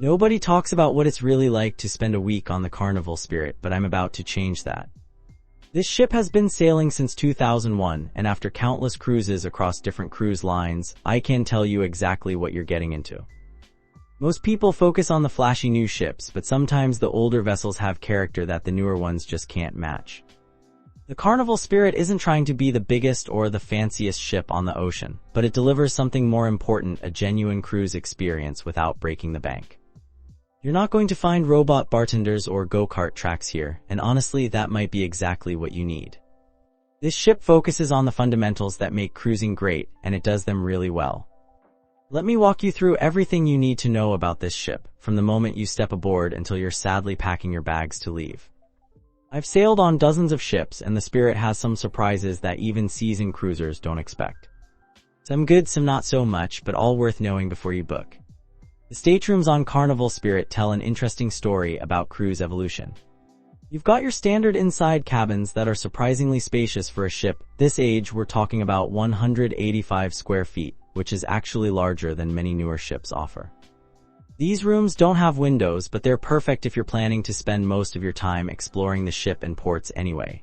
Nobody talks about what it's really like to spend a week on the Carnival Spirit, but I'm about to change that. This ship has been sailing since 2001, and after countless cruises across different cruise lines, I can tell you exactly what you're getting into. Most people focus on the flashy new ships, but sometimes the older vessels have character that the newer ones just can't match. The Carnival Spirit isn't trying to be the biggest or the fanciest ship on the ocean, but it delivers something more important, a genuine cruise experience without breaking the bank. You're not going to find robot bartenders or go-kart tracks here, and honestly, that might be exactly what you need. This ship focuses on the fundamentals that make cruising great, and it does them really well. Let me walk you through everything you need to know about this ship, from the moment you step aboard until you're sadly packing your bags to leave. I've sailed on dozens of ships, and the Spirit has some surprises that even seasoned cruisers don't expect. Some good, some not so much, but all worth knowing before you book. The staterooms on Carnival Spirit tell an interesting story about cruise evolution. You've got your standard inside cabins that are surprisingly spacious for a ship this age. We're talking about 185 square feet, which is actually larger than many newer ships offer. These rooms don't have windows, but they're perfect if you're planning to spend most of your time exploring the ship and ports anyway.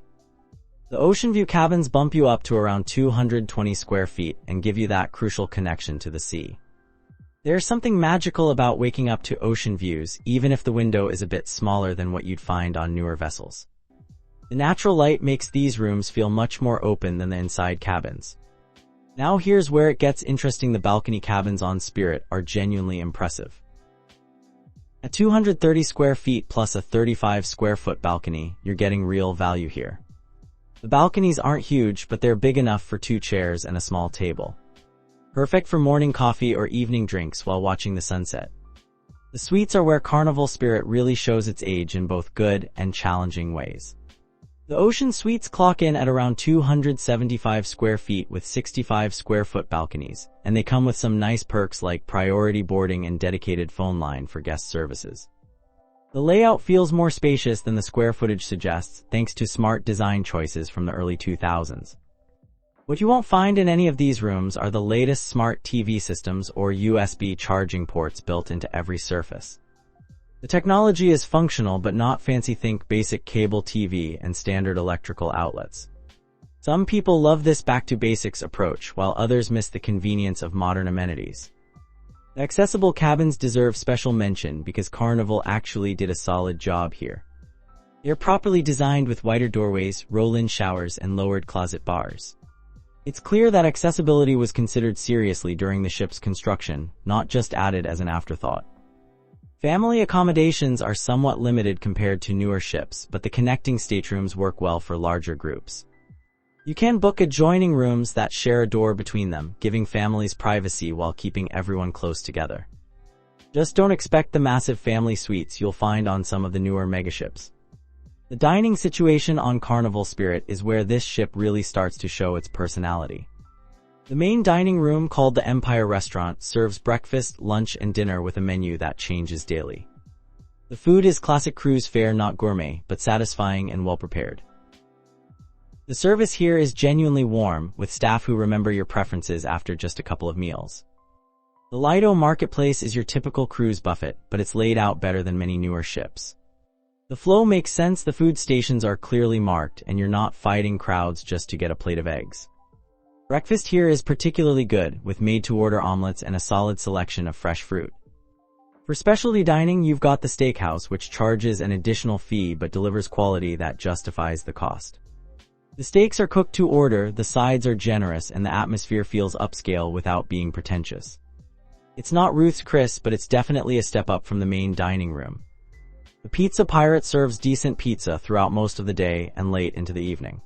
The ocean view cabins bump you up to around 220 square feet and give you that crucial connection to the sea. There's something magical about waking up to ocean views, even if the window is a bit smaller than what you'd find on newer vessels. The natural light makes these rooms feel much more open than the inside cabins. Now here's where it gets interesting. The balcony cabins on Spirit are genuinely impressive. At 230 square feet plus a 35 square foot balcony, you're getting real value here. The balconies aren't huge, but they're big enough for 2 chairs and a small table. Perfect for morning coffee or evening drinks while watching the sunset. The suites are where Carnival Spirit really shows its age in both good and challenging ways. The ocean suites clock in at around 275 square feet with 65 square foot balconies, and they come with some nice perks like priority boarding and dedicated phone line for guest services. The layout feels more spacious than the square footage suggests, thanks to smart design choices from the early 2000s. What you won't find in any of these rooms are the latest smart TV systems or USB charging ports built into every surface. The technology is functional but not fancy. Think basic cable TV and standard electrical outlets. Some people love this back-to-basics approach, while others miss the convenience of modern amenities. The accessible cabins deserve special mention because Carnival actually did a solid job here. They're properly designed with wider doorways, roll-in showers, and lowered closet bars. It's clear that accessibility was considered seriously during the ship's construction, not just added as an afterthought. Family accommodations are somewhat limited compared to newer ships, but the connecting staterooms work well for larger groups. You can book adjoining rooms that share a door between them, giving families privacy while keeping everyone close together. Just don't expect the massive family suites you'll find on some of the newer megaships. The dining situation on Carnival Spirit is where this ship really starts to show its personality. The main dining room, called the Empire Restaurant, serves breakfast, lunch, and dinner with a menu that changes daily. The food is classic cruise fare, not gourmet, but satisfying and well prepared. The service here is genuinely warm, with staff who remember your preferences after just a couple of meals. The Lido marketplace is your typical cruise buffet, but it's laid out better than many newer ships. The flow makes sense. The food stations are clearly marked, and you're not fighting crowds just to get a plate of eggs. Breakfast here is particularly good, with made-to-order omelets and a solid selection of fresh fruit. For specialty dining, you've got the steakhouse, which charges an additional fee but delivers quality that justifies the cost. The steaks are cooked to order, the sides are generous, and the atmosphere feels upscale without being pretentious. It's not Ruth's Chris, but it's definitely a step up from the main dining room. The Pizza Pirate serves decent pizza throughout most of the day and late into the evening.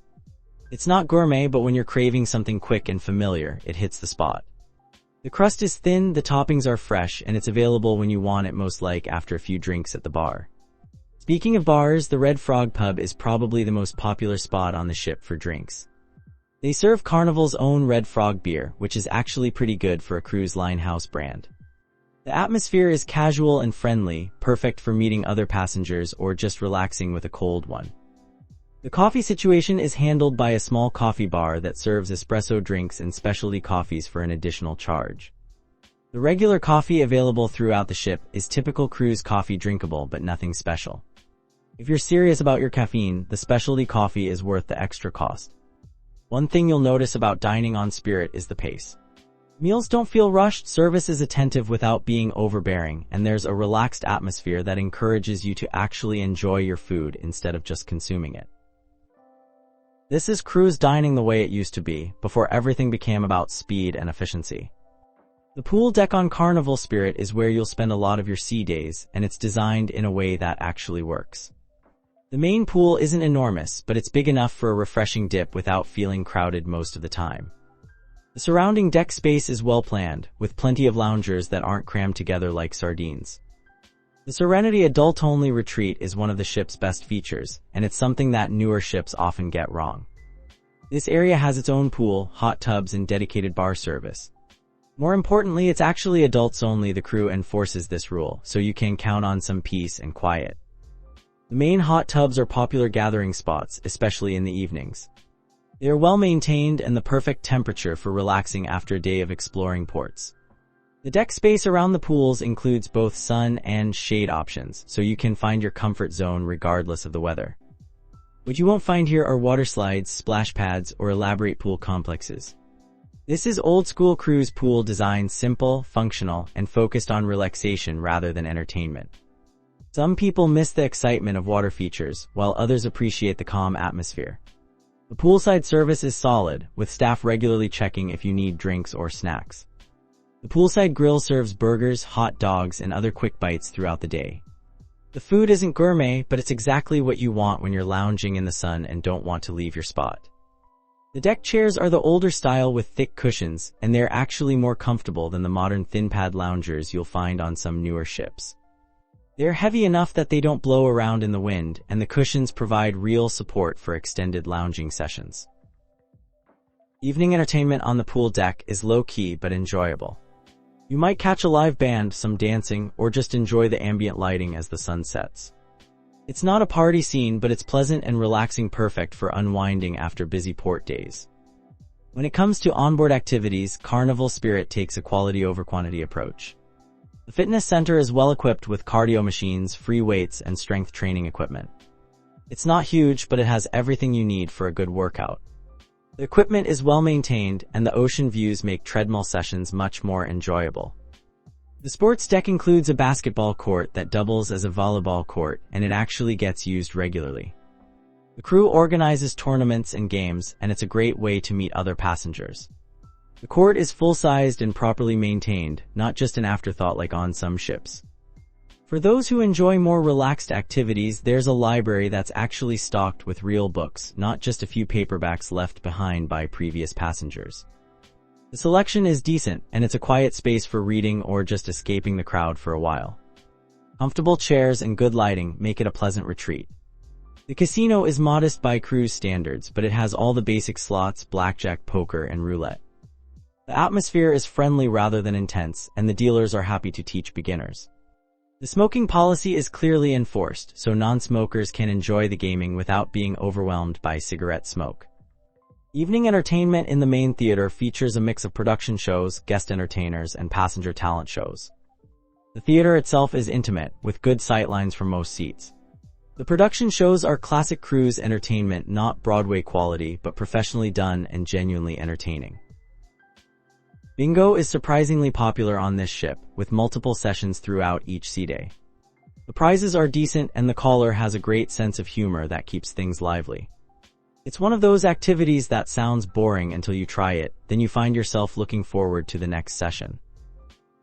It's not gourmet, but when you're craving something quick and familiar, it hits the spot. The crust is thin, the toppings are fresh, and it's available when you want it, most like after a few drinks at the bar. Speaking of bars, the RedFrog Pub is probably the most popular spot on the ship for drinks. They serve Carnival's own RedFrog beer, which is actually pretty good for a cruise line house brand. The atmosphere is casual and friendly, perfect for meeting other passengers or just relaxing with a cold one. The coffee situation is handled by a small coffee bar that serves espresso drinks and specialty coffees for an additional charge. The regular coffee available throughout the ship is typical cruise coffee, drinkable but nothing special. If you're serious about your caffeine, the specialty coffee is worth the extra cost. One thing you'll notice about dining on Spirit is the pace. Meals don't feel rushed, service is attentive without being overbearing, and there's a relaxed atmosphere that encourages you to actually enjoy your food instead of just consuming it. This is cruise dining the way it used to be, before everything became about speed and efficiency. The pool deck on Carnival Spirit is where you'll spend a lot of your sea days, and it's designed in a way that actually works. The main pool isn't enormous, but it's big enough for a refreshing dip without feeling crowded most of the time. The surrounding deck space is well planned, with plenty of loungers that aren't crammed together like sardines. The Serenity adult-only retreat is one of the ship's best features, and it's something that newer ships often get wrong. This area has its own pool, hot tubs, and dedicated bar service. More importantly, it's actually adults only. The crew enforces this rule, so you can count on some peace and quiet. The main hot tubs are popular gathering spots, especially in the evenings. They are well maintained and the perfect temperature for relaxing after a day of exploring ports. The deck space around the pools includes both sun and shade options, so you can find your comfort zone regardless of the weather. What you won't find here are water slides, splash pads, or elaborate pool complexes. This is old-school cruise pool design, simple, functional, and focused on relaxation rather than entertainment. Some people miss the excitement of water features, while others appreciate the calm atmosphere. The poolside service is solid, with staff regularly checking if you need drinks or snacks. The poolside grill serves burgers, hot dogs, and other quick bites throughout the day. The food isn't gourmet, but it's exactly what you want when you're lounging in the sun and don't want to leave your spot. The deck chairs are the older style with thick cushions, and they're actually more comfortable than the modern thin-pad loungers you'll find on some newer ships. They're heavy enough that they don't blow around in the wind, and the cushions provide real support for extended lounging sessions. Evening entertainment on the pool deck is low-key but enjoyable. You might catch a live band, some dancing, or just enjoy the ambient lighting as the sun sets. It's not a party scene, but it's pleasant and relaxing, perfect for unwinding after busy port days. When it comes to onboard activities, Carnival Spirit takes a quality over quantity approach. The fitness center is well equipped with cardio machines, free weights, and strength training equipment. It's not huge, but it has everything you need for a good workout. The equipment is well maintained, and the ocean views make treadmill sessions much more enjoyable. The sports deck includes a basketball court that doubles as a volleyball court, and it actually gets used regularly. The crew organizes tournaments and games, and it's a great way to meet other passengers. The court is full-sized and properly maintained, not just an afterthought like on some ships. For those who enjoy more relaxed activities, there's a library that's actually stocked with real books, not just a few paperbacks left behind by previous passengers. The selection is decent, and it's a quiet space for reading or just escaping the crowd for a while. Comfortable chairs and good lighting make it a pleasant retreat. The casino is modest by cruise standards, but it has all the basic slots, blackjack, poker, and roulette. The atmosphere is friendly rather than intense, and the dealers are happy to teach beginners. The smoking policy is clearly enforced, so non-smokers can enjoy the gaming without being overwhelmed by cigarette smoke. Evening entertainment in the main theater features a mix of production shows, guest entertainers, and passenger talent shows. The theater itself is intimate, with good sightlines from most seats. The production shows are classic cruise entertainment, not Broadway quality, but professionally done and genuinely entertaining. Bingo is surprisingly popular on this ship, with multiple sessions throughout each sea day. The prizes are decent, and the caller has a great sense of humor that keeps things lively. It's one of those activities that sounds boring until you try it, then you find yourself looking forward to the next session.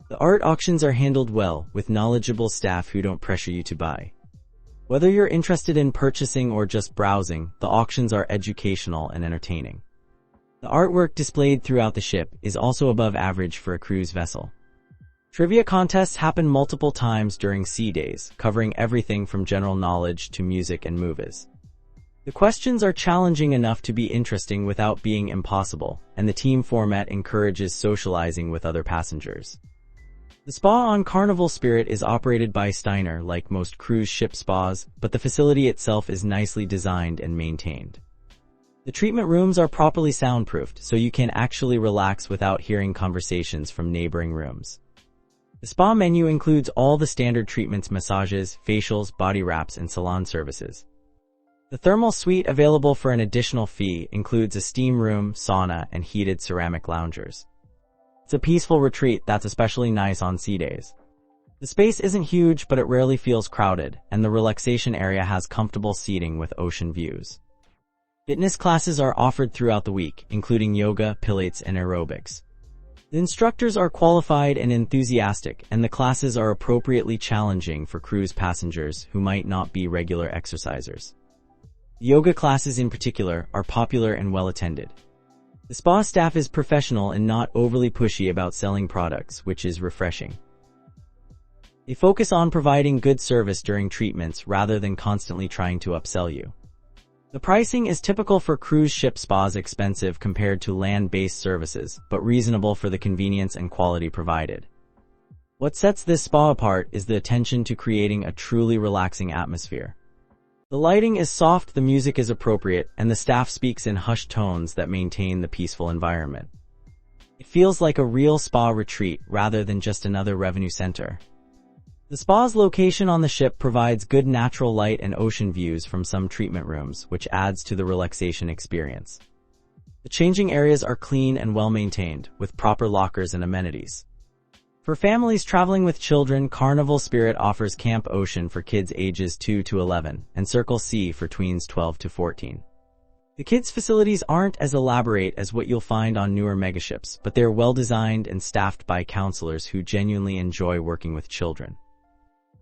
The art auctions are handled well, with knowledgeable staff who don't pressure you to buy. Whether you're interested in purchasing or just browsing, the auctions are educational and entertaining. The artwork displayed throughout the ship is also above average for a cruise vessel. Trivia contests happen multiple times during sea days, covering everything from general knowledge to music and movies. The questions are challenging enough to be interesting without being impossible, and the team format encourages socializing with other passengers. The spa on Carnival Spirit is operated by Steiner like most cruise ship spas, but the facility itself is nicely designed and maintained. The treatment rooms are properly soundproofed, so you can actually relax without hearing conversations from neighboring rooms. The spa menu includes all the standard treatments: massages, facials, body wraps, and salon services. The thermal suite, available for an additional fee, includes a steam room, sauna, and heated ceramic loungers. It's a peaceful retreat that's especially nice on sea days. The space isn't huge, but it rarely feels crowded, and the relaxation area has comfortable seating with ocean views. Fitness classes are offered throughout the week, including yoga, pilates, and aerobics. The instructors are qualified and enthusiastic, and the classes are appropriately challenging for cruise passengers who might not be regular exercisers. Yoga classes in particular are popular and well attended. The spa staff is professional and not overly pushy about selling products, which is refreshing. They focus on providing good service during treatments rather than constantly trying to upsell you. The pricing is typical for cruise ship spas, expensive compared to land-based services, but reasonable for the convenience and quality provided. What sets this spa apart is the attention to creating a truly relaxing atmosphere. The lighting is soft, the music is appropriate, and the staff speaks in hushed tones that maintain the peaceful environment. It feels like a real spa retreat rather than just another revenue center. The spa's location on the ship provides good natural light and ocean views from some treatment rooms, which adds to the relaxation experience. The changing areas are clean and well maintained, with proper lockers and amenities. For families traveling with children, Carnival Spirit offers Camp Ocean for kids ages 2 to 11 and Circle C for tweens 12 to 14. The kids' facilities aren't as elaborate as what you'll find on newer megaships, but they're well designed and staffed by counselors who genuinely enjoy working with children.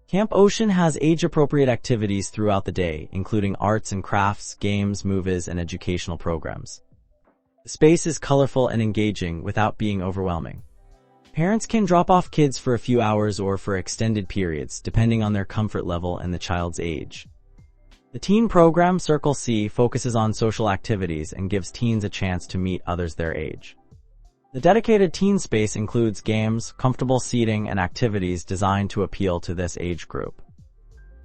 Camp Ocean has age-appropriate activities throughout the day, including arts and crafts, games, movies, and educational programs. The space is colorful and engaging without being overwhelming. Parents can drop off kids for a few hours or for extended periods, depending on their comfort level and the child's age. The teen program, Circle C, focuses on social activities and gives teens a chance to meet others their age. The dedicated teen space includes games, comfortable seating, and activities designed to appeal to this age group.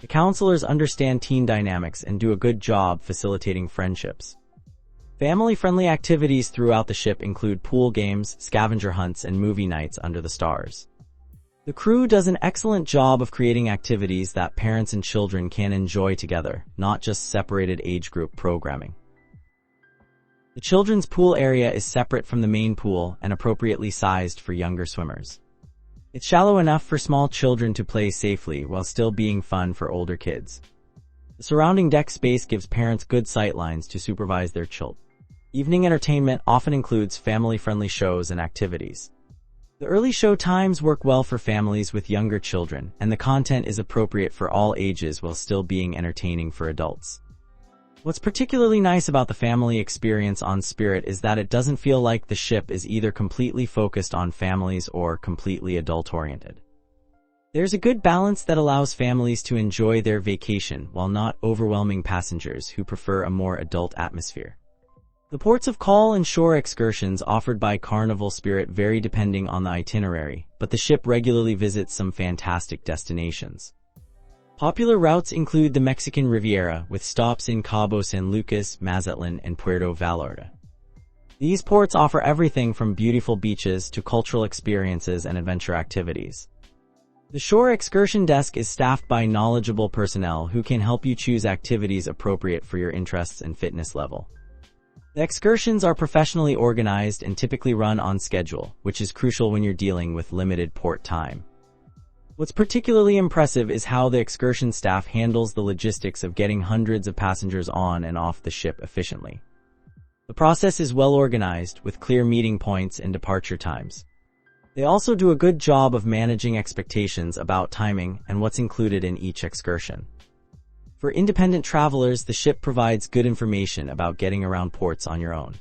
The counselors understand teen dynamics and do a good job facilitating friendships. Family-friendly activities throughout the ship include pool games, scavenger hunts, and movie nights under the stars. The crew does an excellent job of creating activities that parents and children can enjoy together, not just separated age group programming. The children's pool area is separate from the main pool and appropriately sized for younger swimmers. It's shallow enough for small children to play safely while still being fun for older kids. The surrounding deck space gives parents good sightlines to supervise their children. Evening entertainment often includes family-friendly shows and activities. The early show times work well for families with younger children, and the content is appropriate for all ages while still being entertaining for adults. What's particularly nice about the family experience on Spirit is that it doesn't feel like the ship is either completely focused on families or completely adult-oriented. There's a good balance that allows families to enjoy their vacation while not overwhelming passengers who prefer a more adult atmosphere. The ports of call and shore excursions offered by Carnival Spirit vary depending on the itinerary, but the ship regularly visits some fantastic destinations. Popular routes include the Mexican Riviera, with stops in Cabo, San Lucas, Mazatlan, and Puerto Vallarta. These ports offer everything from beautiful beaches to cultural experiences and adventure activities. The shore excursion desk is staffed by knowledgeable personnel who can help you choose activities appropriate for your interests and fitness level. The excursions are professionally organized and typically run on schedule, which is crucial when you're dealing with limited port time. What's particularly impressive is how the excursion staff handles the logistics of getting hundreds of passengers on and off the ship efficiently. The process is well organized, with clear meeting points and departure times. They also do a good job of managing expectations about timing and what's included in each excursion. For independent travelers, the ship provides good information about getting around ports on your own.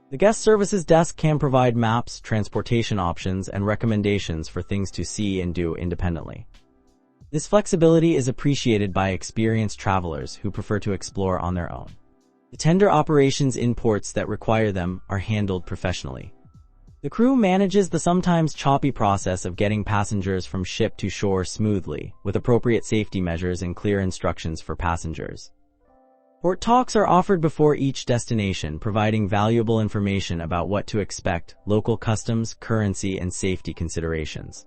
The guest services desk can provide maps, transportation options, and recommendations for things to see and do independently. This flexibility is appreciated by experienced travelers who prefer to explore on their own. The tender operations in ports that require them are handled professionally. The crew manages the sometimes choppy process of getting passengers from ship to shore smoothly, with appropriate safety measures and clear instructions for passengers. Port talks are offered before each destination, providing valuable information about what to expect, local customs, currency, and safety considerations.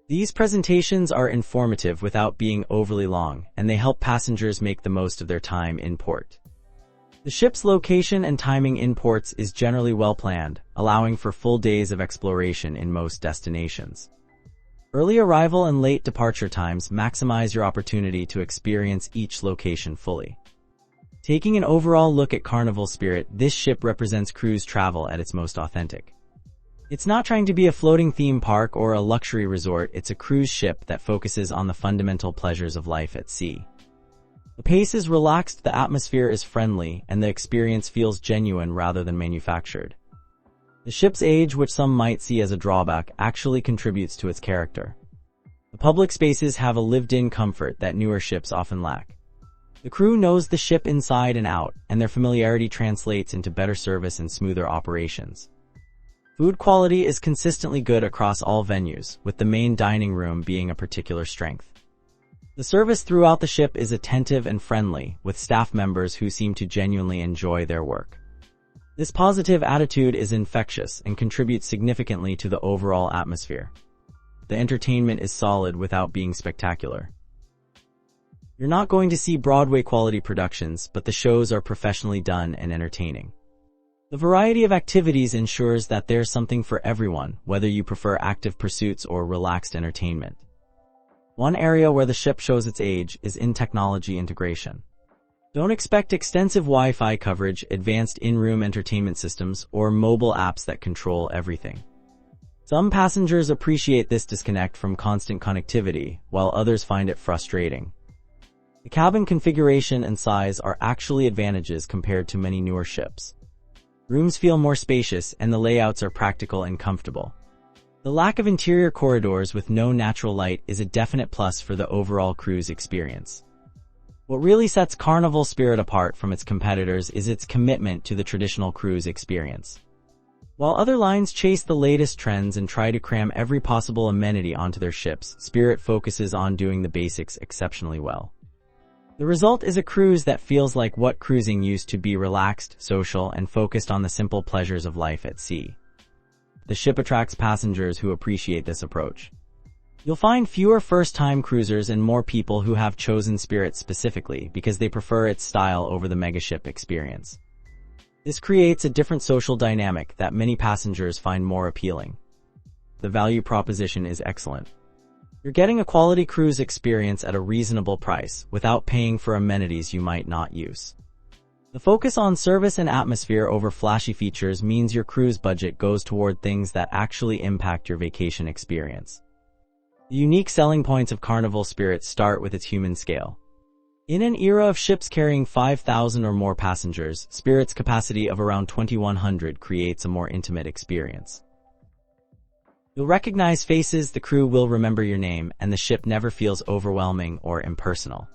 These presentations are informative without being overly long, and they help passengers make the most of their time in port. The ship's location and timing in ports is generally well planned, allowing for full days of exploration in most destinations. Early arrival and late departure times maximize your opportunity to experience each location fully. Taking an overall look at Carnival Spirit, this ship represents cruise travel at its most authentic. It's not trying to be a floating theme park or a luxury resort, it's a cruise ship that focuses on the fundamental pleasures of life at sea. The pace is relaxed, the atmosphere is friendly, and the experience feels genuine rather than manufactured. The ship's age, which some might see as a drawback, actually contributes to its character. The public spaces have a lived-in comfort that newer ships often lack. The crew knows the ship inside and out, and their familiarity translates into better service and smoother operations. Food quality is consistently good across all venues, with the main dining room being a particular strength. The service throughout the ship is attentive and friendly, with staff members who seem to genuinely enjoy their work. This positive attitude is infectious and contributes significantly to the overall atmosphere. The entertainment is solid without being spectacular. You're not going to see Broadway-quality productions, but the shows are professionally done and entertaining. The variety of activities ensures that there's something for everyone, whether you prefer active pursuits or relaxed entertainment. One area where the ship shows its age is in technology integration. Don't expect extensive Wi-Fi coverage, advanced in-room entertainment systems, or mobile apps that control everything. Some passengers appreciate this disconnect from constant connectivity, while others find it frustrating. The cabin configuration and size are actually advantages compared to many newer ships. Rooms feel more spacious and the layouts are practical and comfortable. The lack of interior corridors with no natural light is a definite plus for the overall cruise experience. What really sets Carnival Spirit apart from its competitors is its commitment to the traditional cruise experience. While other lines chase the latest trends and try to cram every possible amenity onto their ships, Spirit focuses on doing the basics exceptionally well. The result is a cruise that feels like what cruising used to be: relaxed, social, and focused on the simple pleasures of life at sea. The ship attracts passengers who appreciate this approach. You'll find fewer first-time cruisers and more people who have chosen Spirit specifically because they prefer its style over the megaship experience. This creates a different social dynamic that many passengers find more appealing. The value proposition is excellent. You're getting a quality cruise experience at a reasonable price without paying for amenities you might not use. The focus on service and atmosphere over flashy features means your cruise budget goes toward things that actually impact your vacation experience. The unique selling points of Carnival Spirit start with its human scale. In an era of ships carrying 5,000 or more passengers, Spirit's capacity of around 2,100 creates a more intimate experience. You'll recognize faces, the crew will remember your name, and the ship never feels overwhelming or impersonal.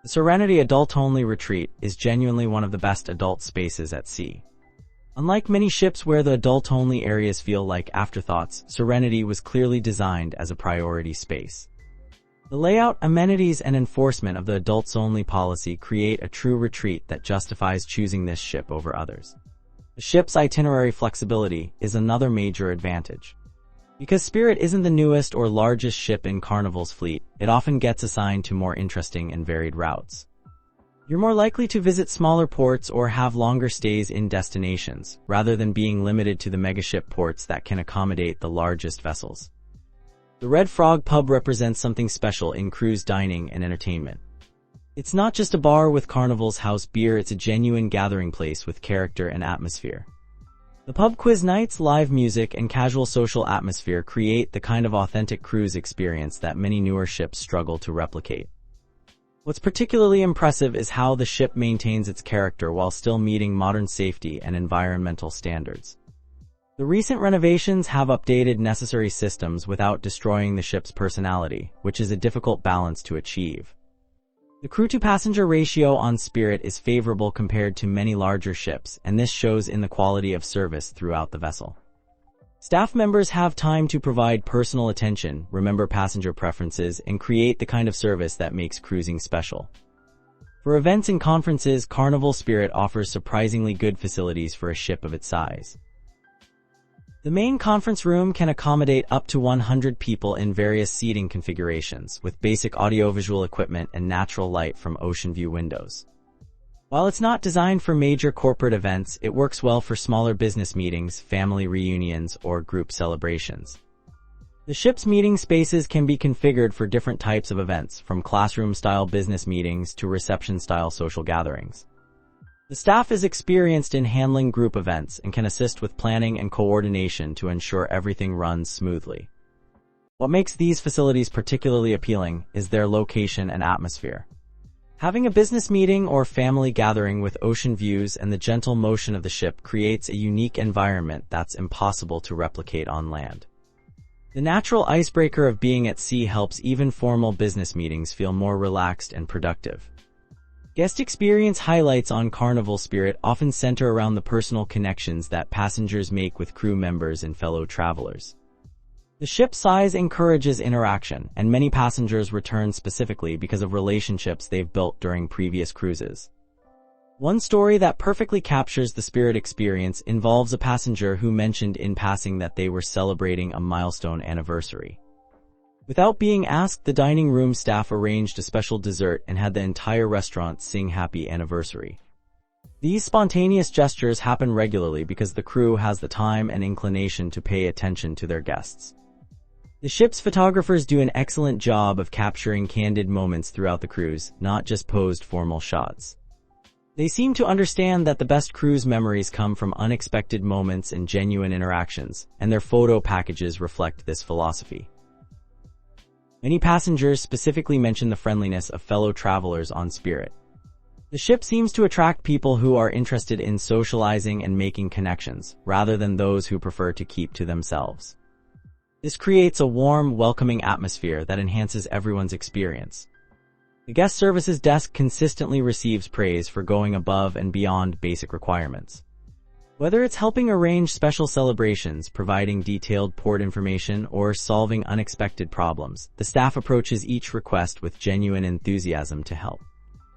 The Serenity adult-only retreat is genuinely one of the best adult spaces at sea. Unlike many ships where the adult-only areas feel like afterthoughts, Serenity was clearly designed as a priority space. The layout, amenities, and enforcement of the adults-only policy create a true retreat that justifies choosing this ship over others. The ship's itinerary flexibility is another major advantage. Because Spirit isn't the newest or largest ship in Carnival's fleet, it often gets assigned to more interesting and varied routes. You're more likely to visit smaller ports or have longer stays in destinations, rather than being limited to the megaship ports that can accommodate the largest vessels. The RedFrog Pub represents something special in cruise dining and entertainment. It's not just a bar with Carnival's house beer, it's a genuine gathering place with character and atmosphere. The pub quiz nights, live music, and casual social atmosphere create the kind of authentic cruise experience that many newer ships struggle to replicate. What's particularly impressive is how the ship maintains its character while still meeting modern safety and environmental standards. The recent renovations have updated necessary systems without destroying the ship's personality, which is a difficult balance to achieve. The crew-to-passenger ratio on Spirit is favorable compared to many larger ships, and this shows in the quality of service throughout the vessel. Staff members have time to provide personal attention, remember passenger preferences, and create the kind of service that makes cruising special. For events and conferences, Carnival Spirit offers surprisingly good facilities for a ship of its size. The main conference room can accommodate up to 100 people in various seating configurations, with basic audiovisual equipment and natural light from ocean view windows. While it's not designed for major corporate events, it works well for smaller business meetings, family reunions, or group celebrations. The ship's meeting spaces can be configured for different types of events, from classroom-style business meetings to reception-style social gatherings. The staff is experienced in handling group events and can assist with planning and coordination to ensure everything runs smoothly. What makes these facilities particularly appealing is their location and atmosphere. Having a business meeting or family gathering with ocean views and the gentle motion of the ship creates a unique environment that's impossible to replicate on land. The natural icebreaker of being at sea helps even formal business meetings feel more relaxed and productive. Guest experience highlights on Carnival Spirit often center around the personal connections that passengers make with crew members and fellow travelers. The ship's size encourages interaction, and many passengers return specifically because of relationships they've built during previous cruises. One story that perfectly captures the Spirit experience involves a passenger who mentioned in passing that they were celebrating a milestone anniversary. Without being asked, the dining room staff arranged a special dessert and had the entire restaurant sing happy anniversary. These spontaneous gestures happen regularly because the crew has the time and inclination to pay attention to their guests. The ship's photographers do an excellent job of capturing candid moments throughout the cruise, not just posed formal shots. They seem to understand that the best cruise memories come from unexpected moments and genuine interactions, and their photo packages reflect this philosophy. Many passengers specifically mention the friendliness of fellow travelers on Spirit. The ship seems to attract people who are interested in socializing and making connections, rather than those who prefer to keep to themselves. This creates a warm, welcoming atmosphere that enhances everyone's experience. The guest services desk consistently receives praise for going above and beyond basic requirements. Whether it's helping arrange special celebrations, providing detailed port information, or solving unexpected problems, the staff approaches each request with genuine enthusiasm to help.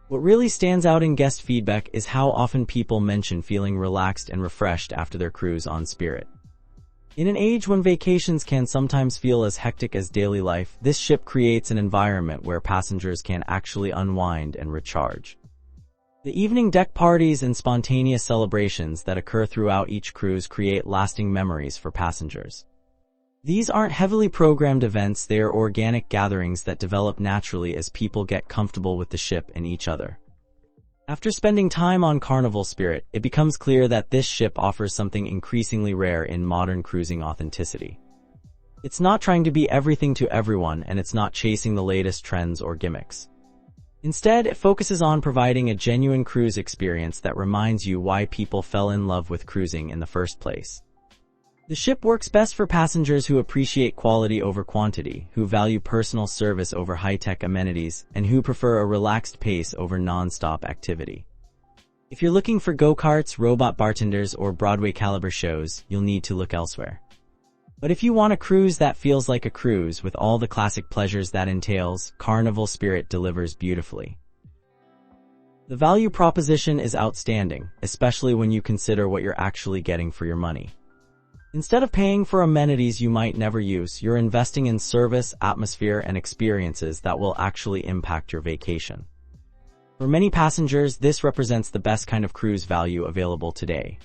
What really stands out in guest feedback is how often people mention feeling relaxed and refreshed after their cruise on Spirit. In an age when vacations can sometimes feel as hectic as daily life, this ship creates an environment where passengers can actually unwind and recharge. The evening deck parties and spontaneous celebrations that occur throughout each cruise create lasting memories for passengers. These aren't heavily programmed events, they are organic gatherings that develop naturally as people get comfortable with the ship and each other. After spending time on Carnival Spirit, it becomes clear that this ship offers something increasingly rare in modern cruising authenticity. It's not trying to be everything to everyone, and it's not chasing the latest trends or gimmicks. Instead, it focuses on providing a genuine cruise experience that reminds you why people fell in love with cruising in the first place. The ship works best for passengers who appreciate quality over quantity, who value personal service over high-tech amenities, and who prefer a relaxed pace over non-stop activity. If you're looking for go-karts, robot bartenders, or Broadway-caliber shows, you'll need to look elsewhere. But if you want a cruise that feels like a cruise with all the classic pleasures that entails, Carnival Spirit delivers beautifully. The value proposition is outstanding, especially when you consider what you're actually getting for your money. Instead of paying for amenities you might never use, you're investing in service, atmosphere, and experiences that will actually impact your vacation. For many passengers, this represents the best kind of cruise value available today.